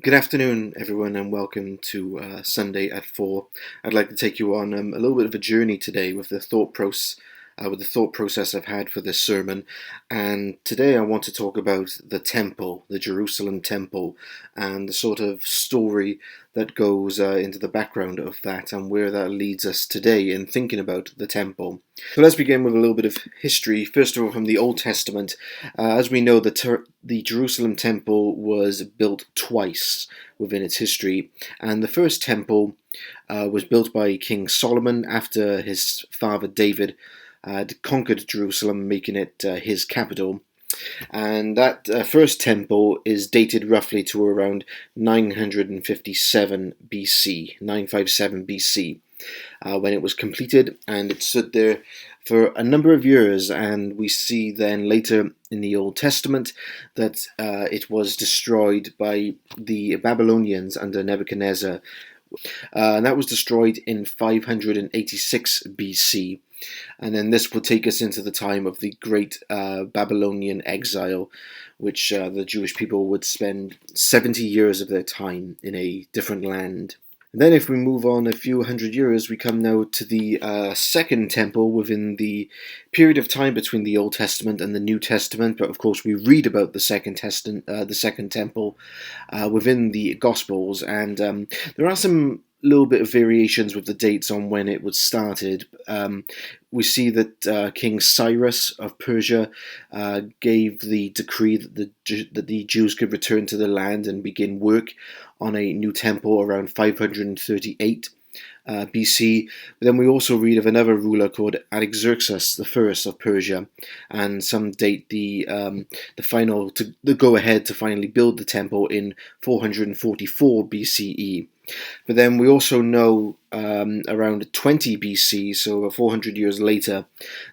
Good afternoon, everyone, and welcome to Sunday at 4. I'd like to take you on a little bit of a journey today with the thought process I've had for this sermon. And today I want to talk about the temple, the Jerusalem temple, and the sort of story that goes into the background of that and where that leads us today in thinking about the temple. So let's begin with a little bit of history. First of all, from the Old Testament. As we know, the Jerusalem temple was built twice within its history, and the first temple was built by King Solomon after his father David had conquered Jerusalem, making it his capital. And that first temple is dated roughly to around 957 BC, 957 BC, when it was completed, and it stood there for a number of years. And we see then later in the Old Testament that it was destroyed by the Babylonians under Nebuchadnezzar, and that was destroyed in 586 BC. And then this will take us into the time of the great Babylonian exile, which the Jewish people would spend 70 years of their time in a different land. And then if we move on a few hundred years, we come now to the second temple within the period of time between the Old Testament and the New Testament. But of course, we read about the second temple within the Gospels, and there are some little bit of variations with the dates on when it was started. We see that King Cyrus of Persia gave the decree that the Jews could return to the land and begin work on a new temple around 538 BC. But then we also read of another ruler called Artaxerxes I of Persia, and some date the go ahead to finally build the temple in 444 BCE. But then we also know around 20 BC, so about 400 years later,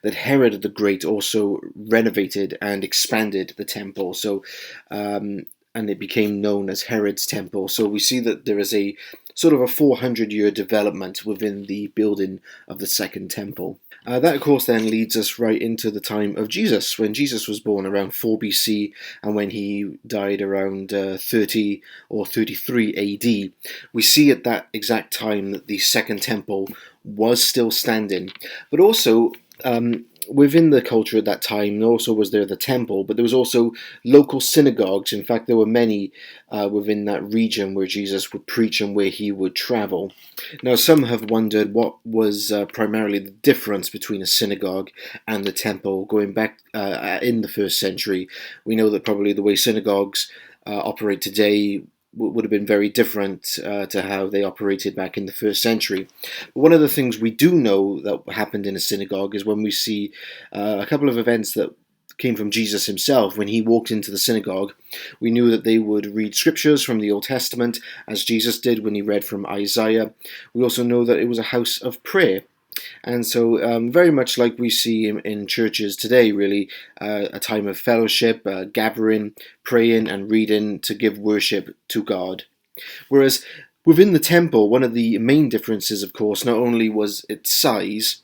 that Herod the Great also renovated and expanded the temple. So and it became known as Herod's Temple. So we see that there is a sort of a 400-year development within the building of the Second Temple. That, of course, then leads us right into the time of Jesus, when Jesus was born around 4 BC and when he died around 30 or 33 AD. We see at that exact time that the Second Temple was still standing, but also within the culture at that time, also was there the temple, but there was also local synagogues. In fact, there were many within that region where Jesus would preach and where he would travel. Now, some have wondered what was primarily the difference between a synagogue and the temple going back in the first century. We know that probably the way synagogues operate today would have been very different to how they operated back in the first century. But one of the things we do know that happened in a synagogue is when we see a couple of events that came from Jesus himself. When he walked into the synagogue, we knew that they would read scriptures from the Old Testament, as Jesus did when he read from Isaiah. We also know that it was a house of prayer. And so very much like we see in churches today, really, a time of fellowship, gathering, praying and reading to give worship to God. Whereas within the temple, one of the main differences, of course, not only was its size,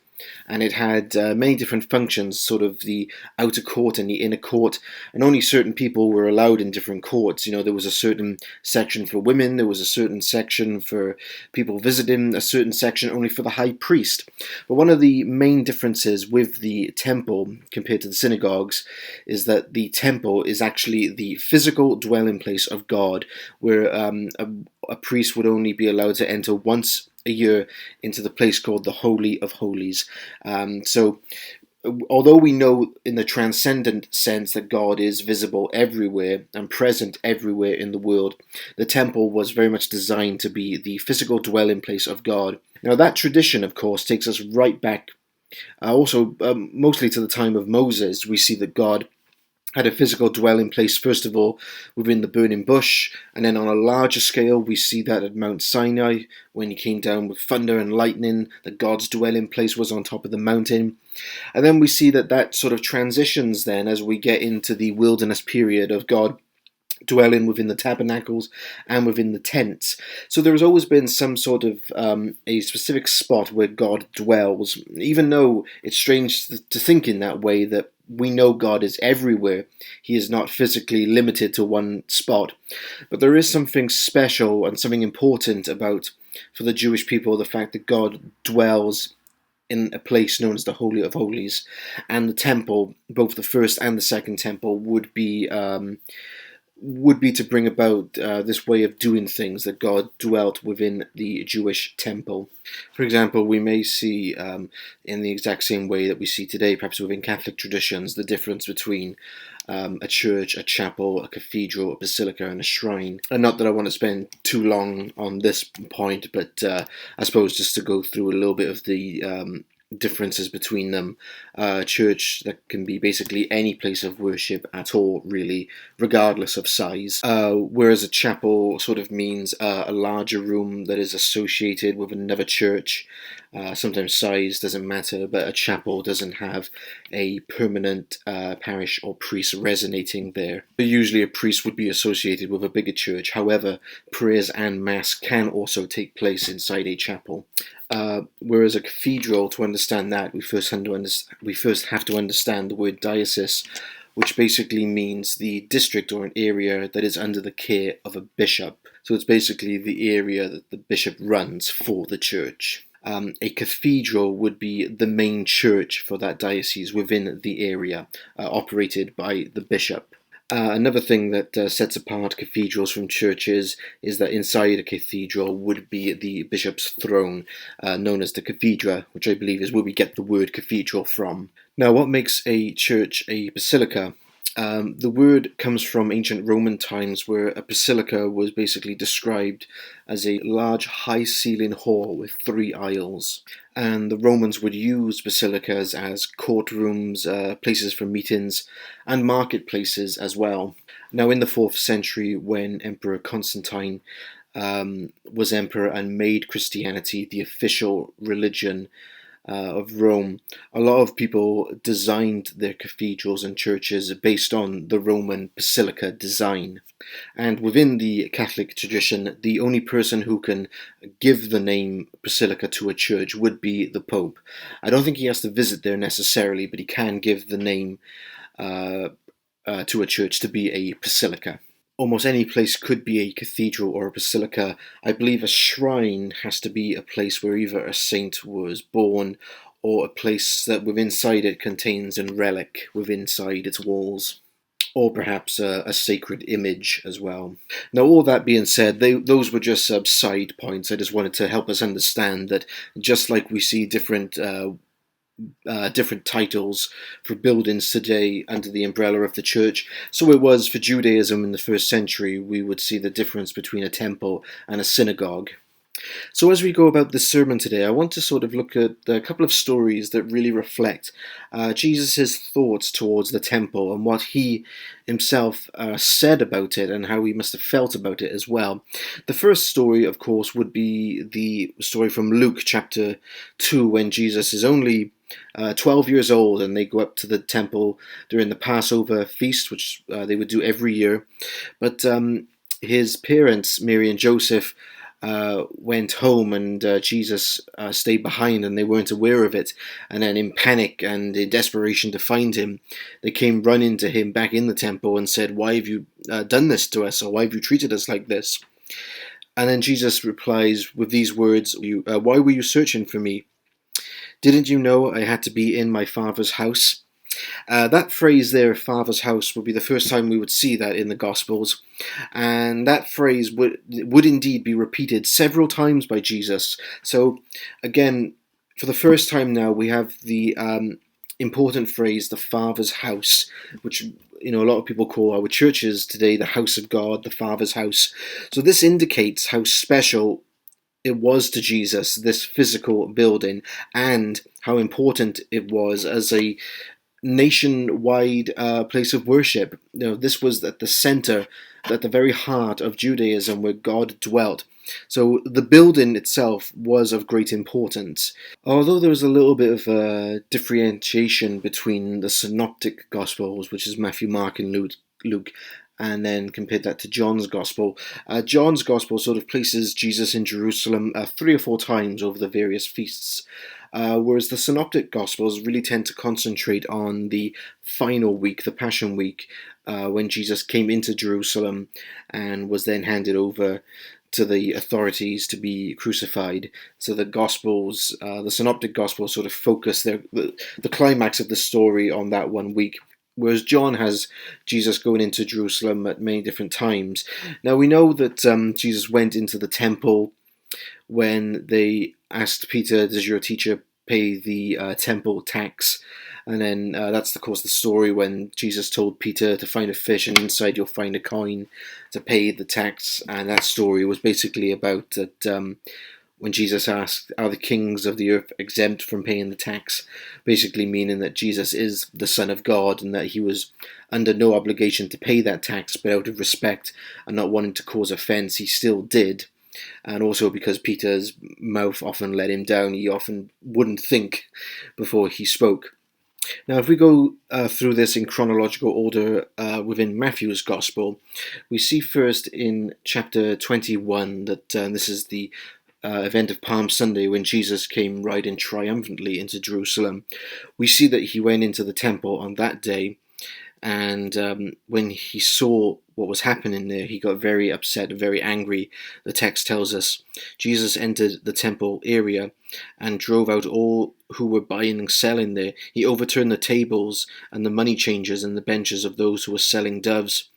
and it had many different functions, sort of the outer court and the inner court, and only certain people were allowed in different courts. You know, there was a certain section for women, there was a certain section for people visiting, a certain section only for the high priest. But one of the main differences with the temple compared to the synagogues is that the temple is actually the physical dwelling place of God, where a priest would only be allowed to enter once a year into the place called the Holy of Holies. So although we know in the transcendent sense that God is visible everywhere and present everywhere in the world, the temple was very much designed to be the physical dwelling place of God. Now that tradition, of course, takes us right back mostly to the time of Moses. We see that God had a physical dwelling place, first of all, within the burning bush, and then on a larger scale, we see that at Mount Sinai, when he came down with thunder and lightning, that God's dwelling place was on top of the mountain. And then we see that sort of transitions then as we get into the wilderness period of God dwelling within the tabernacles and within the tents. So there has always been some sort of a specific spot where God dwells, even though it's strange to think in that way, that we know God is everywhere. He is not physically limited to one spot. But there is something special and something important about, for the Jewish people, the fact that God dwells in a place known as the Holy of Holies, and the temple, both the first and the second temple, would be to bring about this way of doing things, that God dwelt within the Jewish temple. For example, we may see in the exact same way that we see today, perhaps within Catholic traditions, the difference between a church, a chapel, a cathedral, a basilica, and a shrine. And not that I want to spend too long on this point, but I suppose just to go through a little bit of the differences between them. Church, that can be basically any place of worship at all, really, regardless of size. Whereas a chapel sort of means a larger room that is associated with another church. Sometimes size doesn't matter, but a chapel doesn't have a permanent parish or priest resonating there. But usually a priest would be associated with a bigger church. However, prayers and mass can also take place inside a chapel. Whereas a cathedral, to understand that, we first have to understand the word diocese, which basically means the district or an area that is under the care of a bishop. So it's basically the area that the bishop runs for the church. A cathedral would be the main church for that diocese within the area, operated by the bishop. Another thing that sets apart cathedrals from churches is that inside a cathedral would be the bishop's throne, known as the cathedra, which I believe is where we get the word cathedral from. Now, what makes a church a basilica? The word comes from ancient Roman times, where a basilica was basically described as a large high-ceiling hall with 3 aisles. And the Romans would use basilicas as courtrooms, places for meetings, and marketplaces as well. Now, in the 4th century, when Emperor Constantine was emperor and made Christianity the official religion of Rome, a lot of people designed their cathedrals and churches based on the Roman basilica design. And within the Catholic tradition, the only person who can give the name basilica to a church would be the Pope. I don't think he has to visit there necessarily, but he can give the name to a church to be a basilica. Almost any place could be a cathedral or a basilica. I believe a shrine has to be a place where either a saint was born, or a place that within inside it contains a relic within inside its walls, or perhaps a sacred image as well. Now, all that being said, those were just side points. I just wanted to help us understand that just like we see different titles for buildings today under the umbrella of the church, so it was for Judaism in the 1st century. We would see the difference between a temple and a synagogue. So as we go about this sermon today, I want to sort of look at a couple of stories that really reflect Jesus' thoughts towards the temple and what he himself said about it and how he must have felt about it as well. The first story, of course, would be the story from Luke chapter 2, when Jesus is only 12 years old and they go up to the temple during the Passover feast, which they would do every year. But his parents, Mary and Joseph, went home, and Jesus stayed behind, and they weren't aware of it. And then in panic and in desperation to find him, they came running to him back in the temple and said, "Why have you done this to us? Or why have you treated us like this?" And then Jesus replies with these words, "Why were you searching for me? Didn't you know I had to be in my Father's house?" That phrase there, Father's house, would be the first time we would see that in the Gospels. And that phrase would indeed be repeated several times by Jesus. So, again, for the first time now, we have the important phrase, the Father's house, which a lot of people call our churches today the house of God, the Father's house. So this indicates how special it was to Jesus, this physical building, and how important it was as a nationwide place of worship. This was at the center, at the very heart of Judaism, where God dwelt. So the building itself was of great importance. Although there was a little bit of differentiation between the synoptic Gospels, which is Matthew, Mark, and Luke, and then compared that to John's Gospel. John's Gospel sort of places Jesus in Jerusalem 3 or 4 times over the various feasts. whereas the Synoptic Gospels really tend to concentrate on the final week, the Passion Week, when Jesus came into Jerusalem and was then handed over to the authorities to be crucified. So the Gospels, the Synoptic Gospels, sort of focus the climax of the story on that one week. Whereas John has Jesus going into Jerusalem at many different times. Now we know that Jesus went into the temple when they asked Peter, "Does your teacher pay the temple tax?" And then that's, of course, the story when Jesus told Peter to find a fish and inside you'll find a coin to pay the tax. And that story was basically about that when Jesus asked, "Are the kings of the earth exempt from paying the tax?" Basically meaning that Jesus is the Son of God and that he was under no obligation to pay that tax, but out of respect and not wanting to cause offence, he still did. And also because Peter's mouth often let him down, he often wouldn't think before he spoke. Now, if we go through this in chronological order within Matthew's Gospel, we see first in chapter 21 that this is the event of Palm Sunday when Jesus came riding triumphantly into Jerusalem. We see that he went into the temple on that day, and when he saw what was happening there, he got very upset and very angry. The text tells us Jesus entered the temple area and drove out all who were buying and selling there. He overturned the tables and the money changers and the benches of those who were selling doves.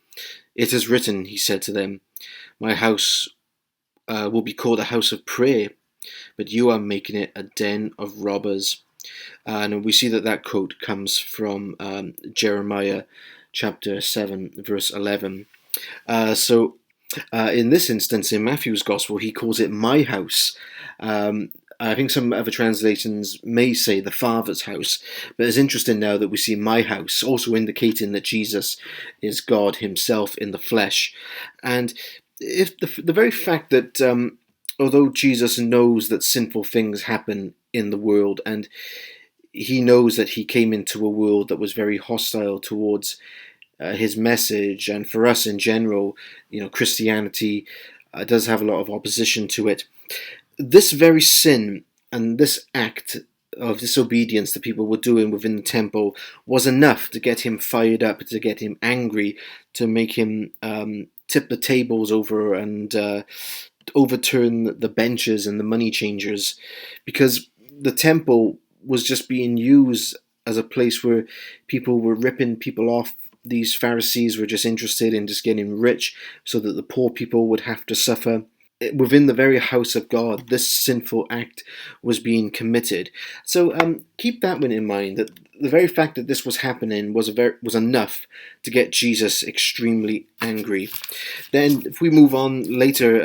"It is written," he said to them, "My house will be called a house of prayer, but you are making it a den of robbers." And we see that quote comes from Jeremiah chapter 7, verse 11. So in this instance, in Matthew's Gospel, he calls it my house. I think some other translations may say the Father's house, but it's interesting now that we see my house, also indicating that Jesus is God himself in the flesh. And if the very fact that although Jesus knows that sinful things happen in the world, and he knows that he came into a world that was very hostile towards his message, and for us in general, Christianity does have a lot of opposition to it. This very sin and this act of disobedience that people were doing within the temple was enough to get him fired up, to get him angry, to make him tip the tables over and overturn the benches and the money changers, because the temple was just being used as a place where people were ripping people off. These Pharisees were just interested in just getting rich so that the poor people would have to suffer. Within the very house of God, this sinful act was being committed. So keep that one in mind, that the very fact that this was happening was enough to get Jesus extremely angry. Then if we move on later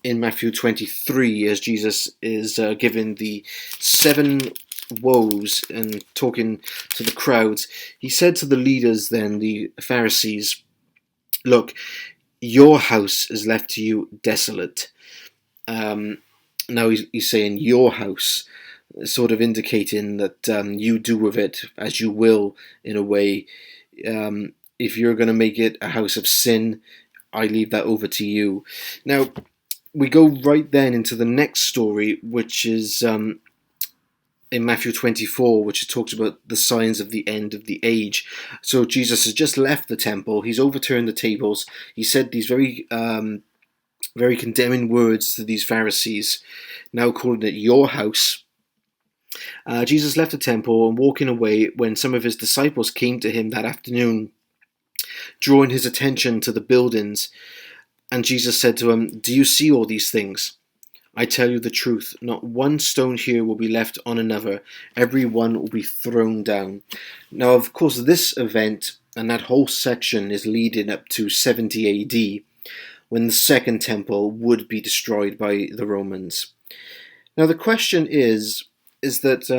in Matthew 23, as Jesus is given the 7 woes and talking to the crowds, he said to the leaders then, the Pharisees, "Look, your house is left to you desolate." Now he's saying your house, sort of indicating that you do with it as you will, in a way. If you're going to make it a house of sin, I leave that over to you. Now, we go right then into the next story, which is in Matthew 24, which talks about the signs of the end of the age. So Jesus has just left the temple. He's overturned the tables. He said these very condemning words to these Pharisees, now calling it your house. Jesus left the temple and walking away when some of his disciples came to him that afternoon, drawing his attention to the buildings. And Jesus said to him, "Do you see all these things? I tell you the truth, not one stone here will be left on another. Every one will be thrown down." Now, of course, this event and that whole section is leading up to 70 AD, when the Second Temple would be destroyed by the Romans. Now, the question is that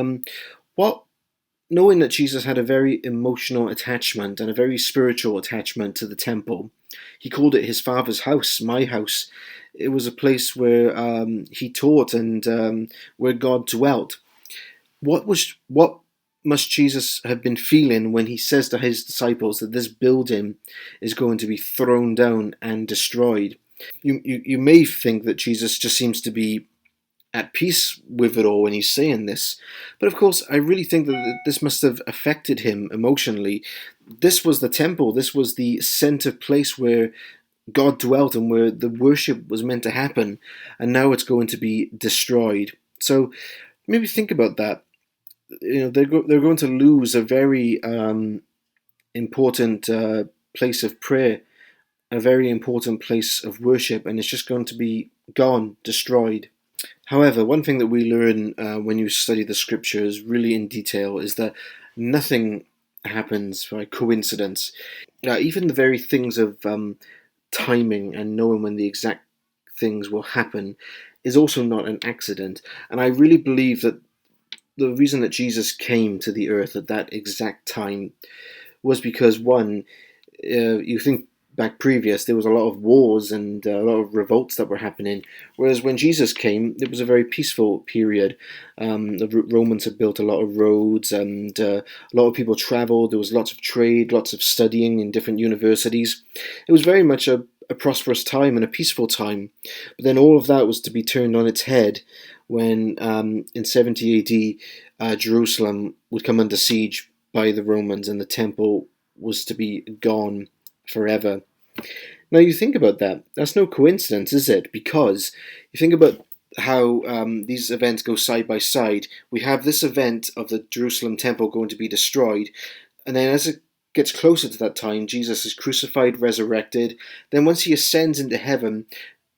knowing that Jesus had a very emotional attachment and a very spiritual attachment to the temple, he called it his Father's house, my house. It was a place where he taught and where God dwelt. What must Jesus have been feeling when he says to his disciples that this building is going to be thrown down and destroyed? You may think that Jesus just seems to be at peace with it all when he's saying this. But of course, I really think that this must have affected him emotionally. This was the temple, this was the center place where God dwelt and where the worship was meant to happen, and now it's going to be destroyed. So maybe think about that. They're going to lose a very important place of prayer, a very important place of worship, and it's just going to be gone, destroyed. However, one thing that we learn when you study the scriptures really in detail is that nothing happens by coincidence. Even the very things of timing and knowing when the exact things will happen is also not an accident. And I really believe that the reason that Jesus came to the earth at that exact time was because, one, you think back previous, there was a lot of wars and a lot of revolts that were happening. Whereas when Jesus came, it was a very peaceful period. The Romans had built a lot of roads, and a lot of people traveled. There was lots of trade, lots of studying in different universities. It was very much a prosperous time and a peaceful time. But then all of that was to be turned on its head when in 70 AD, Jerusalem would come under siege by the Romans, and the temple was to be gone forever. Now you think about that. That's no coincidence, is it? Because you think about how these events go side by side. We have this event of the Jerusalem temple going to be destroyed, and then as it gets closer to that time, Jesus is crucified, resurrected. Then once he ascends into heaven,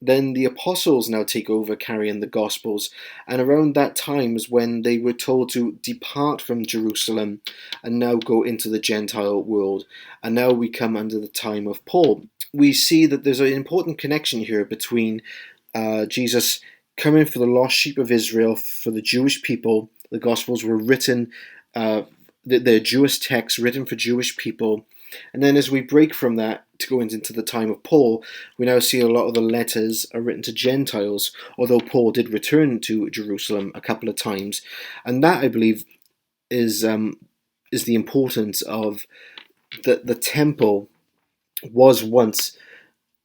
then the apostles now take over carrying the Gospels, and around that time is when they were told to depart from Jerusalem and now go into the Gentile world. And now we come under the time of Paul. We see that there's an important connection here between Jesus coming for the lost sheep of Israel, for the Jewish people. The Gospels were written, they're Jewish texts written for Jewish people. And then as we break from that to go into the time of Paul, we now see a lot of the letters are written to Gentiles, although Paul did return to Jerusalem a couple of times. And that, I believe, is the importance of the temple was once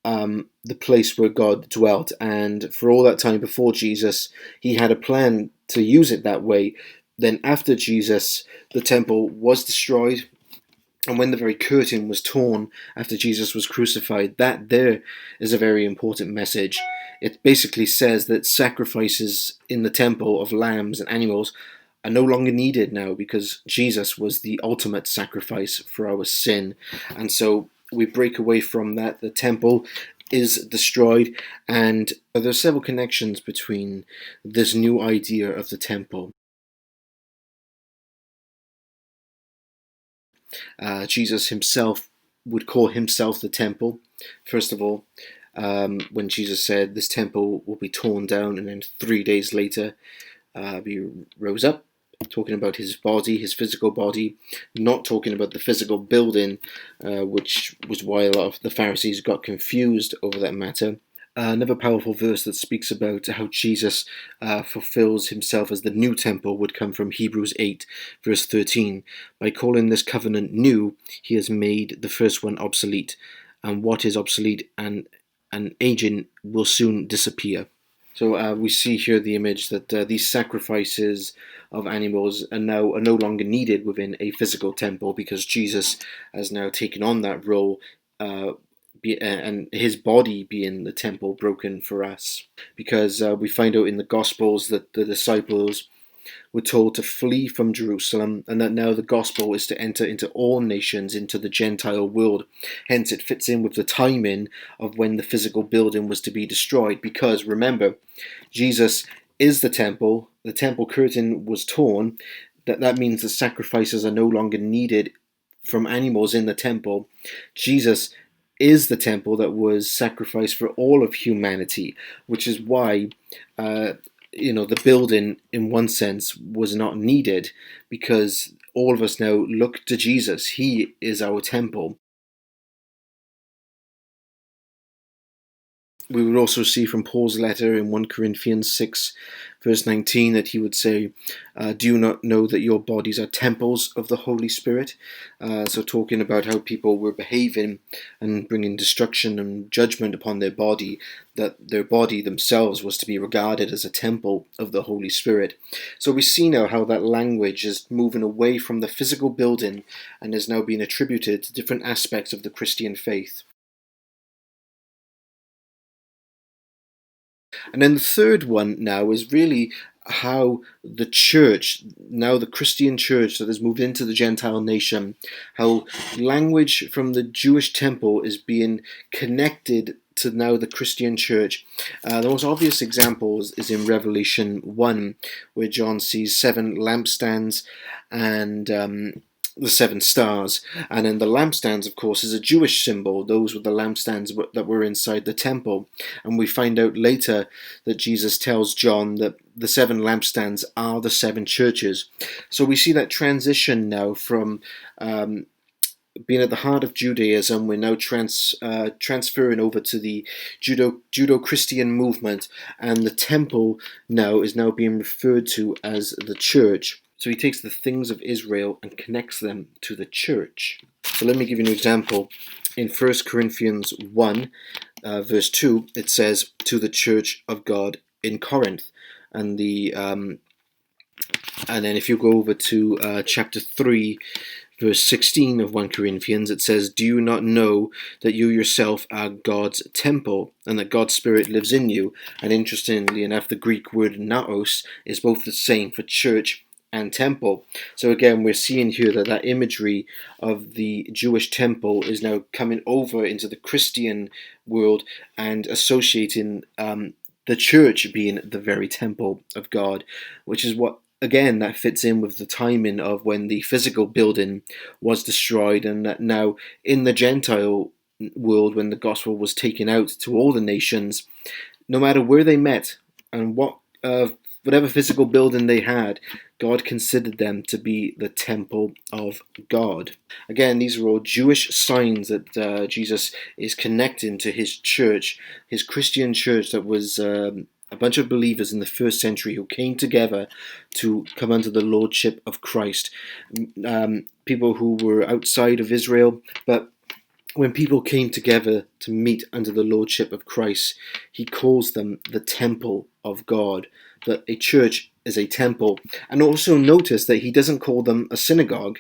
the place where God dwelt. And for all that time before Jesus, he had a plan to use it that way. Then after Jesus, the temple was destroyed. And when the very curtain was torn after Jesus was crucified, that there is a very important message. It basically says that sacrifices in the temple of lambs and animals are no longer needed now because Jesus was the ultimate sacrifice for our sin. And so we break away from that. The temple is destroyed, and there are several connections between this new idea of the temple. Jesus himself would call himself the temple. First of all, when Jesus said this temple will be torn down and then 3 days later he rose up, talking about his body, his physical body, not talking about the physical building, which was why a lot of the Pharisees got confused over that matter. Another powerful verse that speaks about how Jesus fulfills himself as the new temple would come from Hebrews 8, verse 13. By calling this covenant new, he has made the first one obsolete, and what is obsolete and aging will soon disappear. So we see here the image that these sacrifices of animals are no longer needed within a physical temple because Jesus has now taken on that role, and his body being the temple broken for us. Because we find out in the Gospels that the disciples were told to flee from Jerusalem, and that now the gospel is to enter into all nations, into the Gentile world. Hence, it fits in with the timing of when the physical building was to be destroyed, because remember, Jesus is the temple curtain was torn. That means the sacrifices are no longer needed from animals in the temple. Jesus is the temple that was sacrificed for all of humanity, which is why the building in one sense was not needed, because all of us now look to Jesus. He is our temple. We would also see from Paul's letter in 1 Corinthians 6, verse 19, that he would say, do you not know that your bodies are temples of the Holy Spirit? So talking about how people were behaving and bringing destruction and judgment upon their body, that their body themselves was to be regarded as a temple of the Holy Spirit. So we see now how that language is moving away from the physical building and is now being attributed to different aspects of the Christian faith. And then the third one now is really how the church, now the Christian church that has moved into the Gentile nation, how language from the Jewish temple is being connected to now the Christian church. The most obvious example is in Revelation 1, where John sees 7 lampstands and the 7 stars. And then the lampstands, of course, is a Jewish symbol. Those were the lampstands that were inside the temple. And we find out later that Jesus tells John that the 7 lampstands are the 7 churches. So we see that transition now from being at the heart of Judaism. We're now transferring over to the Judeo-Christian movement, and the temple now is now being referred to as the church. So he takes the things of Israel and connects them to the church. So let me give you an example. In 1 Corinthians 1, verse 2, it says, to the church of God in Corinth. And then if you go over to chapter 3, verse 16 of 1 Corinthians, it says, do you not know that you yourself are God's temple and that God's Spirit lives in you? And interestingly enough, the Greek word naos is both the same for church and temple. So again, we're seeing here that that imagery of the Jewish temple is now coming over into the Christian world and associating the church being the very temple of God, which is what, again, that fits in with the timing of when the physical building was destroyed, and that now in the Gentile world, when the gospel was taken out to all the nations, no matter where they met and whatever physical building they had, God considered them to be the temple of God. Again, these are all Jewish signs that Jesus is connecting to his church, his Christian church that was a bunch of believers in the first century who came together to come under the lordship of Christ. People who were outside of Israel, but when people came together to meet under the lordship of Christ, he calls them the temple of God, that a church is a temple. And also notice that he doesn't call them a synagogue,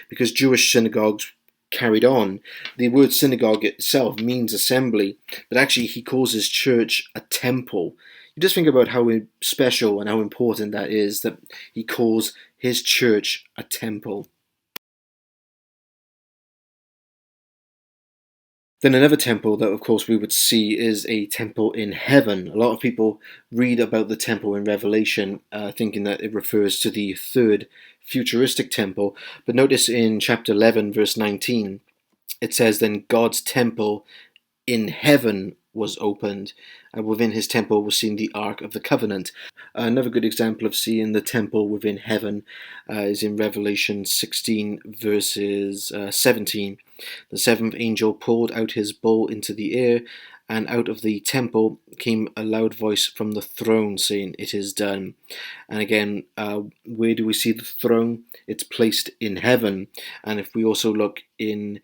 because Jewish synagogues carried on. The word synagogue itself means assembly, but actually he calls his church a temple. You just think about how special and how important that is, that he calls his church a temple. Then another temple that, of course, we would see is a temple in heaven. A lot of people read about the temple in Revelation thinking that it refers to the third futuristic temple. But notice in chapter 11, verse 19, it says, then God's temple in heaven was opened, and within his temple was seen the Ark of the Covenant. Another good example of seeing the temple within heaven is in Revelation 16, verses 17. The seventh angel poured out his bowl into the air, and out of the temple came a loud voice from the throne saying, it is done. And again, where do we see the throne? It's placed in heaven. And if we also look in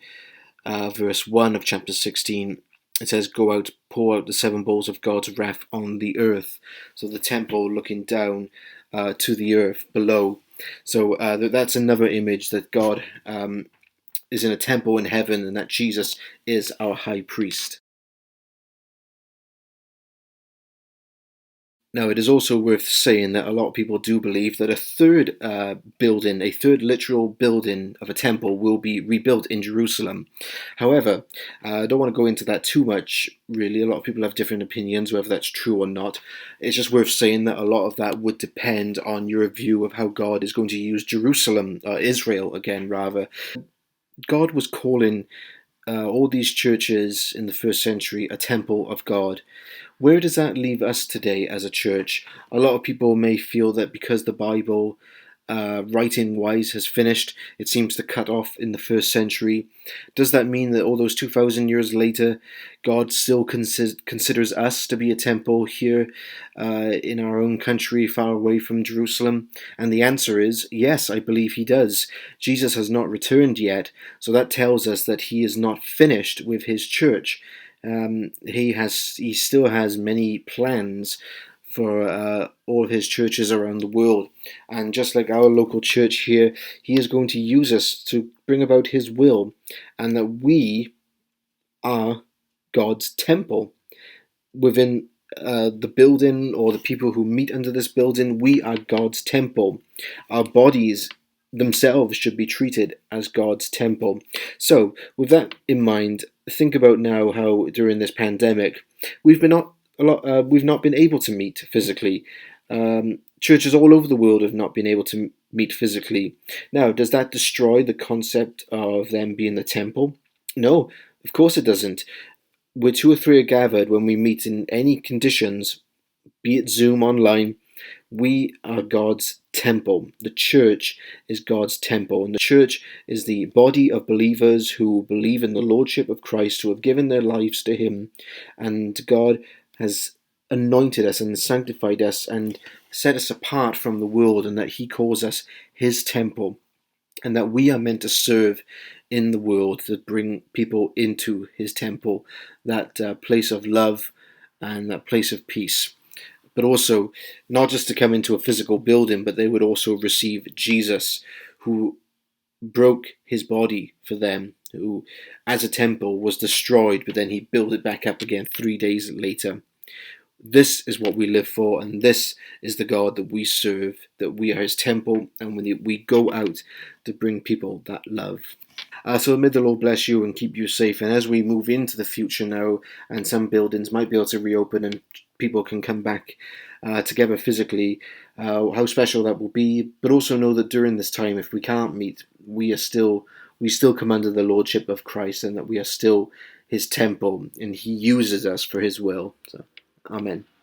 verse 1 of chapter 16, it says, go out, pour out the 7 bowls of God's wrath on the earth. So the temple looking down to the earth below. So that's another image that God is in a temple in heaven, and that Jesus is our high priest. Now, it is also worth saying that a lot of people do believe that a third building, a third literal building of a temple will be rebuilt in Jerusalem. However, I don't want to go into that too much, really. A lot of people have different opinions, whether that's true or not. It's just worth saying that a lot of that would depend on your view of how God is going to use Jerusalem, Israel again, rather. God was calling all these churches in the first century a temple of God. Where does that leave us today as a church? A lot of people may feel that because the Bible writing wise has finished. It seems to cut off in the first century. Does that mean that all those 2,000 years later, God still considers us to be a temple here in our own country, far away from Jerusalem? And the answer is yes, I believe he does. Jesus has not returned yet, so that tells us that he is not finished with his church. He still has many plans for all of his churches around the world. And just like our local church here, he is going to use us to bring about his will, and that we are God's temple. Within the building, or the people who meet under this building, we are God's temple. Our bodies themselves should be treated as God's temple. So, with that in mind, think about now how during this pandemic we've been not we've not been able to meet physically. Churches all over the world have not been able to meet physically. Now, does that destroy the concept of them being the temple? No, of course it doesn't. Where two or three are gathered, when we meet in any conditions, be it Zoom, online, we are God's temple. The church is God's temple, and the church is the body of believers who believe in the Lordship of Christ, who have given their lives to him, and God has anointed us and sanctified us and set us apart from the world, and that he calls us his temple, and that we are meant to serve in the world to bring people into his temple, that place of love and that place of peace. But also, not just to come into a physical building, but they would also receive Jesus, who broke his body for them, who, as a temple, was destroyed, but then he built it back up again 3 days later. This is what we live for, and this is the God that we serve, that we are his temple, and when we go out to bring people that love. So may the Lord bless you and keep you safe. And as we move into the future now, and some buildings might be able to reopen and people can come back together physically, how special that will be. But also know that during this time, if we can't meet, we still come under the lordship of Christ, and that we are still his temple, and he uses us for his will. So, amen.